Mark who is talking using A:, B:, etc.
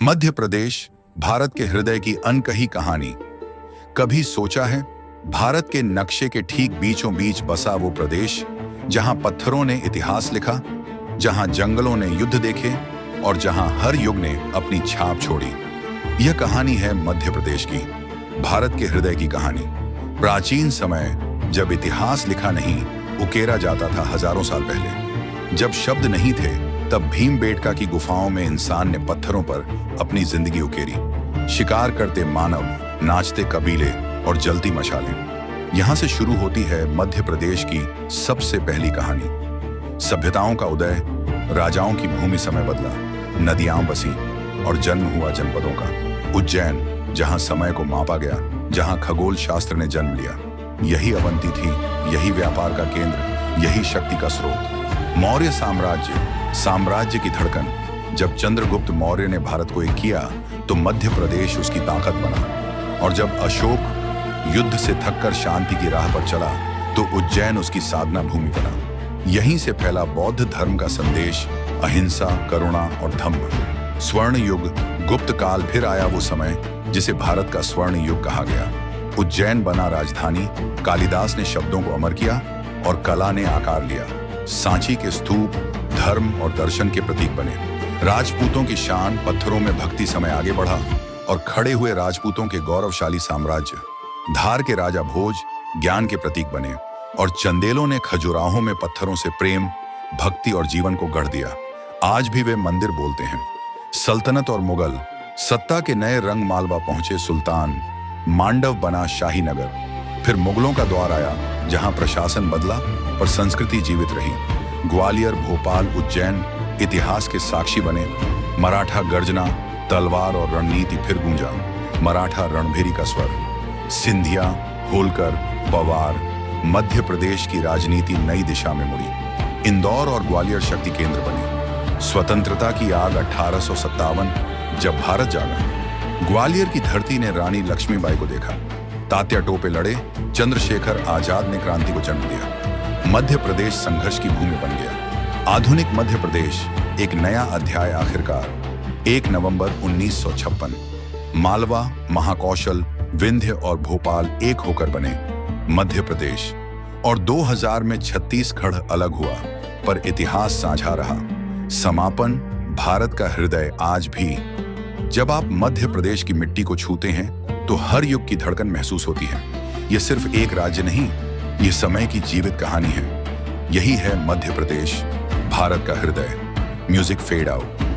A: मध्य प्रदेश भारत के हृदय की अनकही कहानी। कभी सोचा है, भारत के नक्शे के ठीक बीचों बीच बसा वो प्रदेश जहां पत्थरों ने इतिहास लिखा, जहां जंगलों ने युद्ध देखे और जहां हर युग ने अपनी छाप छोड़ी। यह कहानी है मध्य प्रदेश की, भारत के हृदय की कहानी। प्राचीन समय जब इतिहास लिखा नहीं, उकेरा जाता था हजारों साल पहले। जब शब्द नहीं थे, तब भीमबेटका की गुफाओं में इंसान ने पत्थरों पर अपनी जिंदगी उकेरी। शिकार करते मानव, नाचते कबीले और जलती मशालें। यहां से शुरू होती है मध्य प्रदेश की सबसे पहली कहानी। सभ्यताओं का उदय, राजाओं की भूमि समय बदला, नदियां बसी और जन्म हुआ जनपदों का। उज्जैन, जहां समय को मापा गया, जहां खगोल शास्त्र ने जन्म लिया। यही अवंती थी, यही व्यापार का केंद्र, यही शक्ति का स्रोत। मौर्य साम्राज्य की धड़कन। जब चंद्रगुप्त मौर्य ने भारत को एक किया, तो मध्य प्रदेश उसकी ताकत बना। और जब अशोक युद्ध से थककर शांति की राह पर चला, तो उज्जैन उसकी साधना भूमि बना। यहीं से फैला बौद्ध धर्म का संदेश, अहिंसा, करुणा और धम्म। स्वर्ण युग, गुप्त काल। फिर आया वो समय जिसे भारत का स्वर्ण युग कहा गया। उज्जैन बना राजधानी, कालिदास ने शब्दों को अमर किया और कला ने आकार लिया। सांची के स्तूप धर्म और दर्शन के प्रतीक बने। राजपूतों की शान, पत्थरों में भक्ति समय आगे बढ़ा और खड़े हुए राजपूतों के गौरवशाली साम्राज्य। धार के राजा भोज ज्ञान के प्रतीक बने और चंदेलों ने खजुराहों में पत्थरों से प्रेम, भक्ति और जीवन को गढ़ दिया। आज भी वे मंदिर बोलते हैं। सल्तनत और मुगल, सत्ता के नए रंग। मालवा पहुंचे सुल्तान, मांडव बना शाही नगर। फिर मुगलों का दौर आया, जहां प्रशासन बदला पर संस्कृति जीवित रही। ग्वालियर, भोपाल, उज्जैन इतिहास के साक्षी बने। मराठा गर्जना, तलवार और रणनीति फिर गूंजा। मराठा रणभेरी का स्वर। सिंधिया, होलकर, पवार। मध्य प्रदेश की राजनीति नई दिशा में मुड़ी। इंदौर और ग्वालियर शक्ति केंद्र बने। स्वतंत्रता की आग 1857, जब भारत जागा। ग्वालियर की धरती ने रानी लक्ष्मीबाई को देखा। तात्या टोपे लड़े, चंद्रशेखर आजाद ने क्रांति को जन्म दिया। मध्य प्रदेश संघर्ष की भूमि बन गया। आधुनिक मध्य प्रदेश एक नया अध्याय। आखिरकार 1 नवंबर 1956 मालवा, महाकौशल, विंध्य और भोपाल एक होकर बने मध्य प्रदेश। और 2000 में छत्तीसगढ़ अलग हुआ, पर इतिहास साझा रहा। समापन, भारत का हृदय आज भी। जब आप मध्य प्रदेश की मिट्टी को छूते हैं, तो हर युग की धड़कन महसूस होती है। यह सिर्फ एक राज्य नहीं, ये समय की जीवित कहानी है। यही है मध्य प्रदेश, भारत का हृदय। Music fade out.